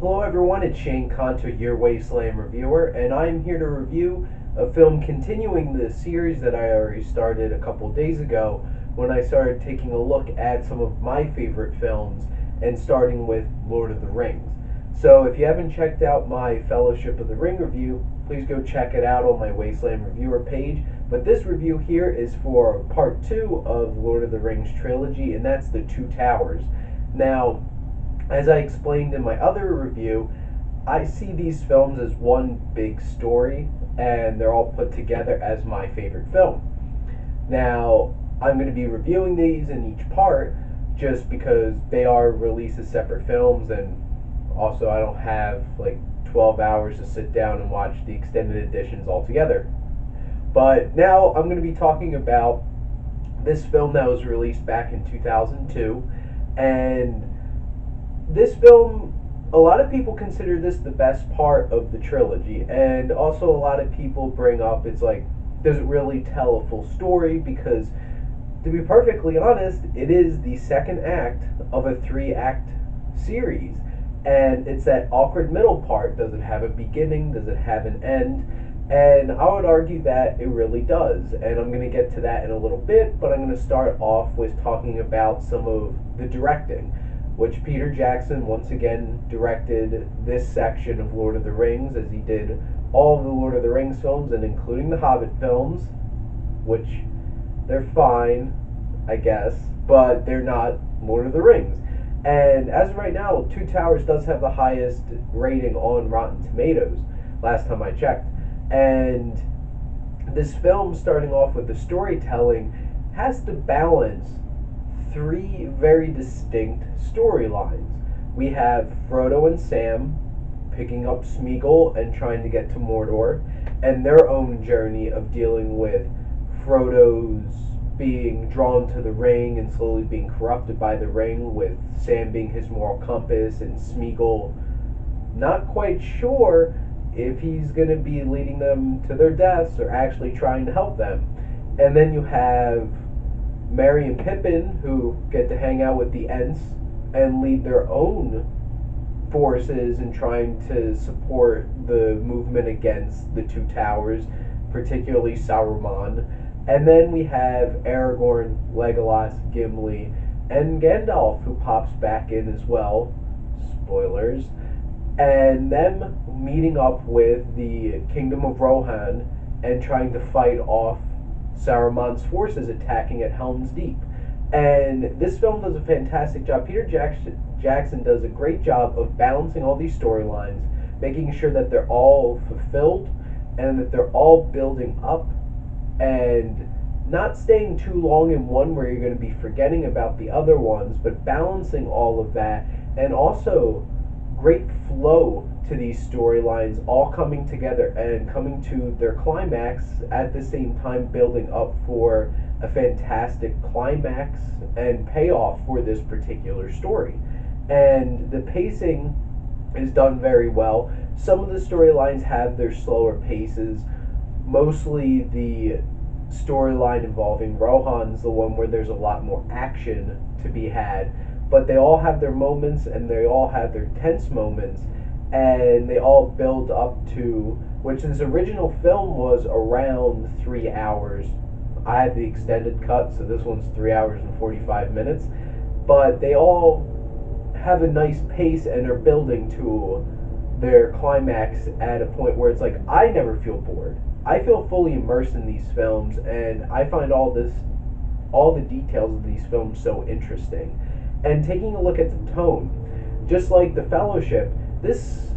Hello everyone, it's Shane Conto, your Wasteland reviewer, and I'm here to review a film continuing the series that I already started a couple days ago when I started taking a look at some of my favorite films and starting with Lord of the Rings. So if you haven't checked out my Fellowship of the Ring review, please go check it out on my Wasteland reviewer page. But this review here is for part 2 of Lord of the Rings trilogy, and that's The Two Towers. Now, as I explained in my other review, I see these films as one big story, and they're all put together as my favorite film. Now, I'm going to be reviewing these in each part just because they are released as separate films, and also I don't have like 12 hours to sit down and watch the extended editions all together. But now I'm going to be talking about this film that was released back in 2002, and this film, a lot of people consider this the best part of the trilogy, and also a lot of people bring up it's like, does it really tell a full story? Because, to be perfectly honest, it is the second act of a three-act series, and it's that awkward middle part. Does it have a beginning? Does it have an end? And I would argue that it really does, and I'm going to get to that in a little bit, but I'm going to start off with talking about some of the directing, which Peter Jackson once again directed this section of Lord of the Rings, as he did all of the Lord of the Rings films, and including the Hobbit films, which they're fine, I guess, but they're not Lord of the Rings. And as of right now, Two Towers does have the highest rating on Rotten Tomatoes, last time I checked. And this film, starting off with the storytelling, has to balance three very distinct storylines. We have Frodo and Sam picking up Smeagol and trying to get to Mordor, and their own journey of dealing with Frodo's being drawn to the ring and slowly being corrupted by the ring, with Sam being his moral compass and Smeagol not quite sure if he's going to be leading them to their deaths or actually trying to help them. And then you have Merry and Pippin, who get to hang out with the Ents and lead their own forces in trying to support the movement against the Two Towers, particularly Saruman. And then we have Aragorn, Legolas, Gimli, and Gandalf, who pops back in as well. Spoilers. And them meeting up with the Kingdom of Rohan and trying to fight off Saruman's forces attacking at Helm's Deep. And this film does a fantastic job. Peter Jackson does a great job of balancing all these storylines, making sure that they're all fulfilled and that they're all building up, and not staying too long in one where you're going to be forgetting about the other ones, but balancing all of that, and also great flow to these storylines all coming together and coming to their climax at the same time, building up for a fantastic climax and payoff for this particular story. And the pacing is done very well. Some of the storylines have their slower paces. Mostly the storyline involving Rohan's the one where there's a lot more action to be had, but they all have their moments and they all have their tense moments, and they all build up to, which this original film was around 3 hours. I had the extended cut, so this one's 3 hours and 45 minutes, but they all have a nice pace and are building to their climax at a point where it's like, I never feel bored. I feel fully immersed in these films, and I find all the details of these films so interesting. And taking a look at the tone, just like The Fellowship, this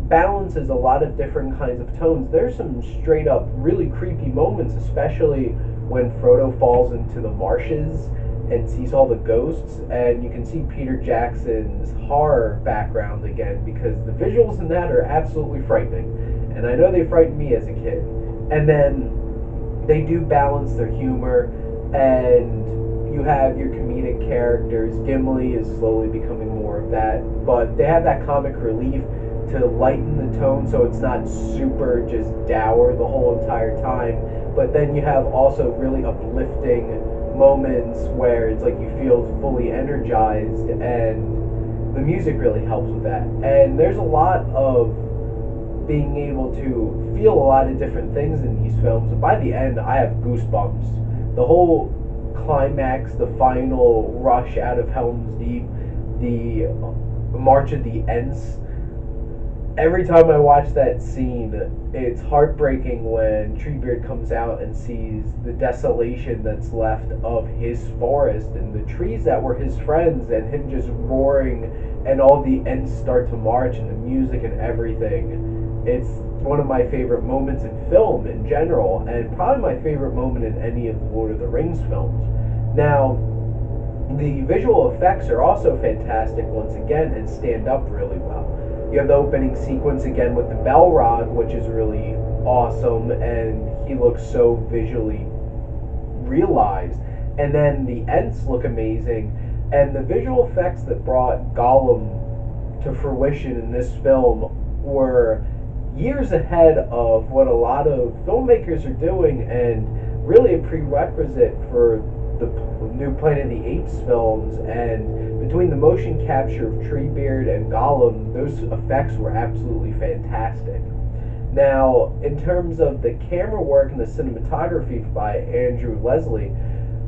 balances a lot of different kinds of tones. There's some straight up really creepy moments, especially when Frodo falls into the marshes and sees all the ghosts, and you can see Peter Jackson's horror background again, because the visuals in that are absolutely frightening, and I know they frightened me as a kid. And then they do balance their humor, and you have your comedic characters. Gimli is slowly becoming more of that, but they have that comic relief to lighten the tone so it's not super just dour the whole entire time. But then you have also really uplifting moments where it's like you feel fully energized, and the music really helps with that. And there's a lot of being able to feel a lot of different things in these films. And by the end, I have goosebumps. The whole climax, the final rush out of Helm's Deep, the March of the Ents. Every time I watch that scene, it's heartbreaking when Treebeard comes out and sees the desolation that's left of his forest and the trees that were his friends, and him just roaring, and all the Ents start to march and the music and everything. It's one of my favorite moments in film in general, and probably my favorite moment in any of the Lord of the Rings films. Now, the visual effects are also fantastic once again and stand up really well. You have the opening sequence again with the Balrog, which is really awesome, and he looks so visually realized. And then the Ents look amazing, and the visual effects that brought Gollum to fruition in this film were years ahead of what a lot of filmmakers are doing, and really a prerequisite for the new Planet of the Apes films. And between the motion capture of Treebeard and Gollum, those effects were absolutely fantastic. Now, in terms of the camera work and the cinematography by Andrew Leslie,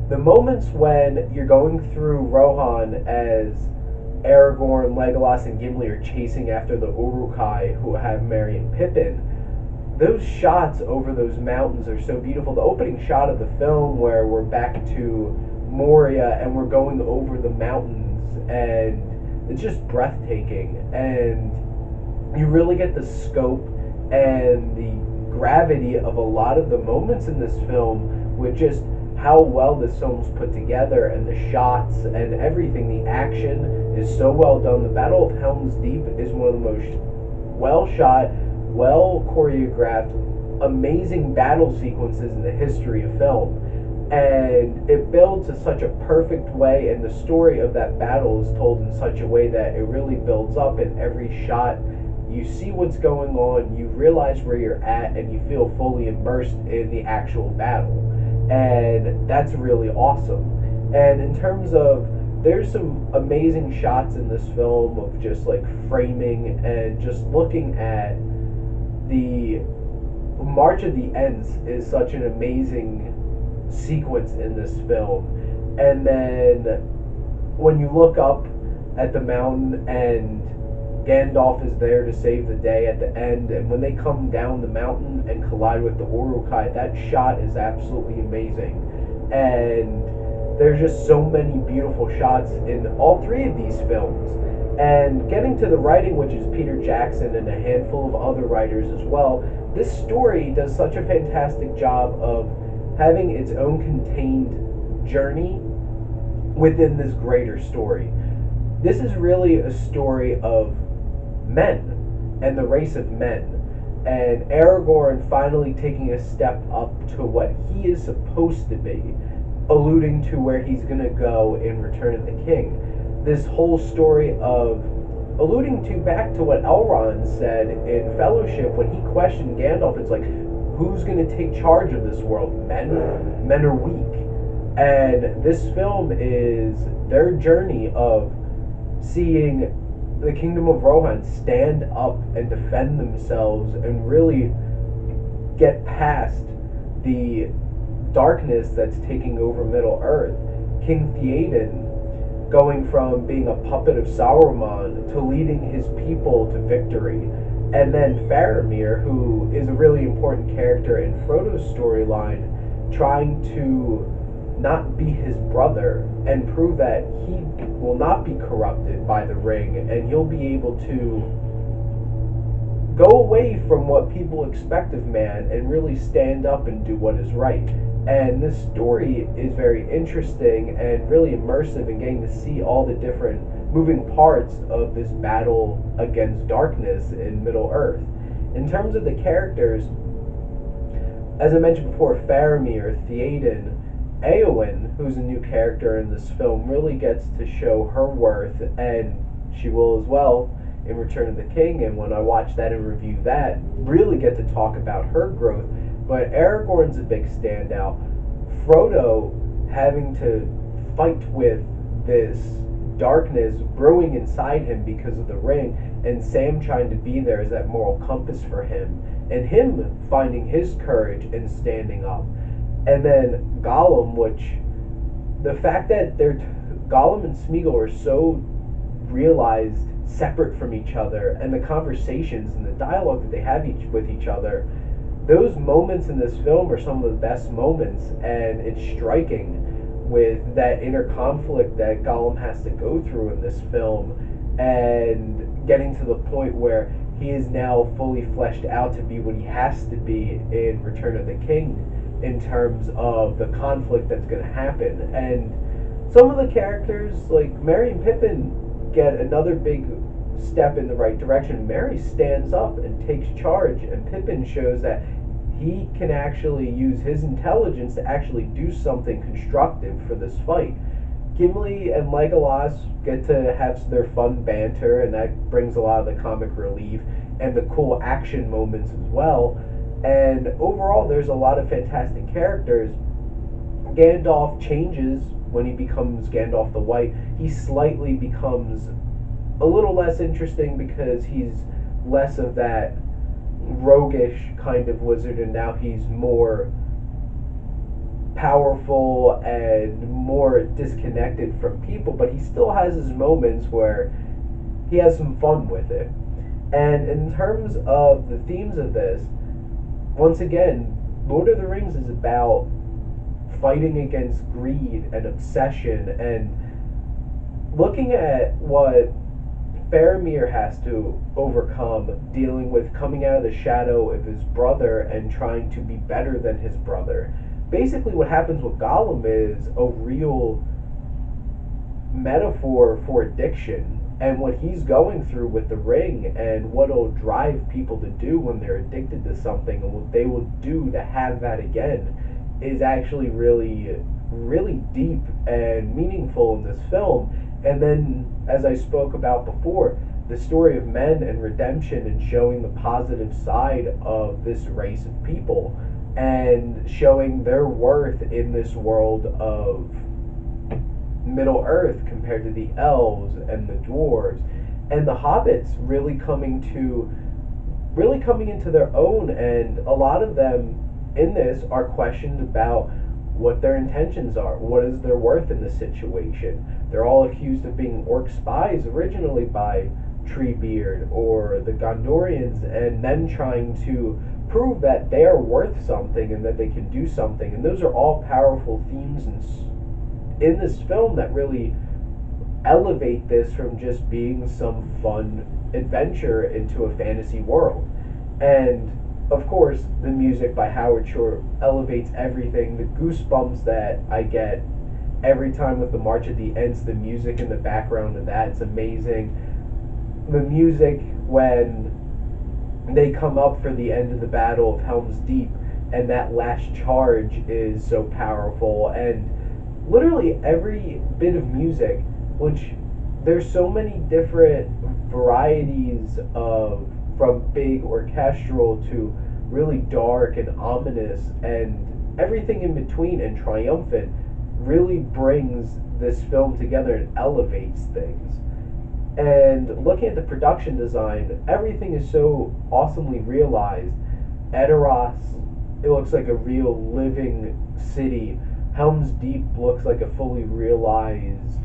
the moments when you're going through Rohan as Aragorn, Legolas, and Gimli are chasing after the Uruk-hai who have Merry and Pippin, those shots over those mountains are so beautiful. The opening shot of the film where we're back to Moria and we're going over the mountains, and it's just breathtaking, and you really get the scope and the gravity of a lot of the moments in this film with just how well this film's put together, and the shots and everything. The action is so well done. The Battle of Helm's Deep is one of the most well shot, well choreographed, amazing battle sequences in the history of film. And it builds in such a perfect way, and the story of that battle is told in such a way that it really builds up in every shot. You see what's going on, you realize where you're at, and you feel fully immersed in the actual battle. And that's really awesome. And in terms of, there's some amazing shots in this film of just like framing and just looking at the March of the Ents is such an amazing sequence in this film. And then when you look up at the mountain and Gandalf is there to save the day at the end, and when they come down the mountain and collide with the Uruk-hai, that shot is absolutely amazing. And there's just so many beautiful shots in all three of these films. And getting to the writing, which is Peter Jackson and a handful of other writers as well, this story does such a fantastic job of having its own contained journey within this greater story. This is really a story of men and the race of men, and Aragorn finally taking a step up to what he is supposed to be, alluding to where he's going to go in Return of the King. This whole story of alluding to back to what Elrond said in Fellowship when he questioned Gandalf. It's like, who's going to take charge of this world? Men are weak. And this film is their journey of seeing the Kingdom of Rohan stand up and defend themselves and really get past the darkness that's taking over Middle Earth. King Theoden going from being a puppet of Sauron to leading his people to victory. And then Faramir, who is a really important character in Frodo's storyline, trying to not be his brother and prove that he will not be corrupted by the ring, and he'll be able to go away from what people expect of man and really stand up and do what is right. And this story is very interesting and really immersive in getting to see all the different moving parts of this battle against darkness in Middle Earth. In terms of the characters, as I mentioned before, Faramir, Theoden, Eowyn, who's a new character in this film, really gets to show her worth, and she will as well in Return of the King. And when I watch that and review that, really get to talk about her growth. But Aragorn's a big standout. Frodo having to fight with this darkness brewing inside him because of the ring, and Sam trying to be there as that moral compass for him, and him finding his courage and standing up. And then Gollum, which the fact that Gollum and Smeagol are so realized separate from each other, and the conversations and the dialogue that they have with each other, those moments in this film are some of the best moments, and it's striking with that inner conflict that Gollum has to go through in this film, and getting to the point where he is now fully fleshed out to be what he has to be in Return of the King, in terms of the conflict that's going to happen. And some of the characters, like Merry and Pippin, get another big step in the right direction. Merry stands up and takes charge, and Pippin shows that he can actually use his intelligence to actually do something constructive for this fight. Gimli and Legolas get to have their fun banter, and that brings a lot of the comic relief and the cool action moments as well. And overall, there's a lot of fantastic characters. Gandalf changes when he becomes Gandalf the White. He slightly becomes a little less interesting because he's less of that roguish kind of wizard, and now he's more powerful and more disconnected from people, but he still has his moments where he has some fun with it. And in terms of the themes of this, once again, Lord of the Rings is about fighting against greed and obsession, and looking at what Faramir has to overcome, dealing with coming out of the shadow of his brother and trying to be better than his brother. Basically, what happens with Gollum is a real metaphor for addiction, and what he's going through with the ring, and what it'll drive people to do when they're addicted to something, and what they will do to have that again, is actually really, really deep and meaningful in this film. And then, as I spoke about before, the story of men and redemption, and showing the positive side of this race of people, and showing their worth in this world of Middle Earth compared to the elves and the dwarves, and the hobbits really coming into their own. And a lot of them in this are questioned about what their intentions are, what is their worth in this situation. They're all accused of being orc spies originally by Treebeard or the Gondorians, and then trying to prove that they are worth something and that they can do something. And those are all powerful themes in this film that really elevate this from just being some fun adventure into a fantasy world. And of course, the music by Howard Shore elevates everything. The goosebumps that I get every time with the March of the Ents, the music in the background of that's amazing. The music when they come up for the end of the Battle of Helm's Deep, and that last charge is so powerful. And literally every bit of music, which there's so many different varieties of, from big orchestral to really dark and ominous, and everything in between and triumphant, really brings this film together and elevates things. And looking at the production design, everything is so awesomely realized. Edoras, it looks like a real living city. Helm's Deep looks like a fully realized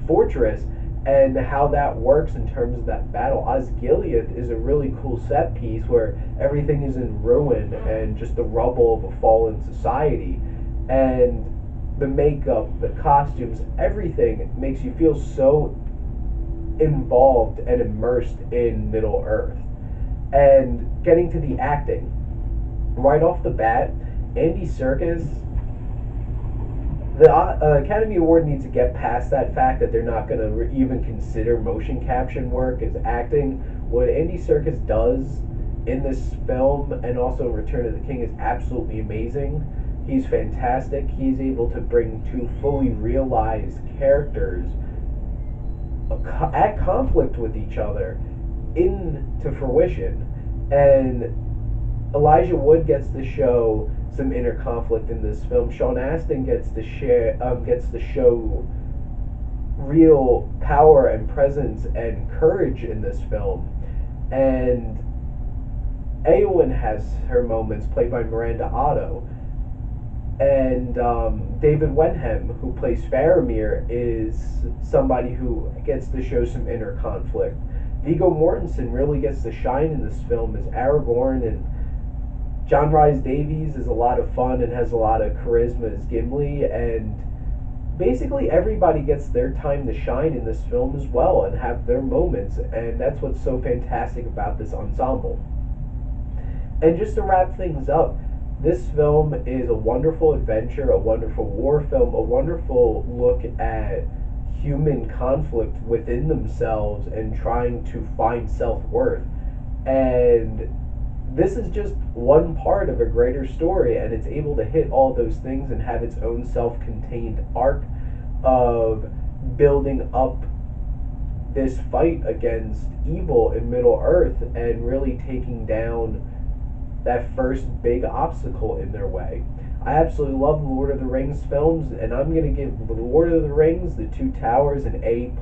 fortress, and how that works in terms of that battle. Osgiliath is a really cool set piece where everything is in ruin and just the rubble of a fallen society. And the makeup, the costumes, everything makes you feel so involved and immersed in Middle Earth. And getting to the acting, right off the bat, Andy Serkis, the Academy Award needs to get past that fact that they're not going to even consider motion capture work as acting. What Andy Serkis does in this film and also in Return of the King is absolutely amazing. He's fantastic. He's able to bring two fully realized characters at conflict with each other into fruition. And Elijah Wood gets to show some inner conflict in this film. Sean Astin gets to show real power and presence and courage in this film. And Eowyn has her moments, played by Miranda Otto. And David Wenham, who plays Faramir, is somebody who gets to show some inner conflict. Viggo Mortensen really gets to shine in this film as Aragorn, and John Rhys Davies is a lot of fun and has a lot of charisma as Gimli, and basically everybody gets their time to shine in this film as well and have their moments, and that's what's so fantastic about this ensemble. And just to wrap things up, this film is a wonderful adventure, a wonderful war film, a wonderful look at human conflict within themselves and trying to find self-worth. And this is just one part of a greater story, and it's able to hit all those things and have its own self-contained arc of building up this fight against evil in Middle-earth and really taking down that first big obstacle in their way. I absolutely love the Lord of the Rings films, and I'm going to give The Lord of the Rings, The Two Towers, an A+.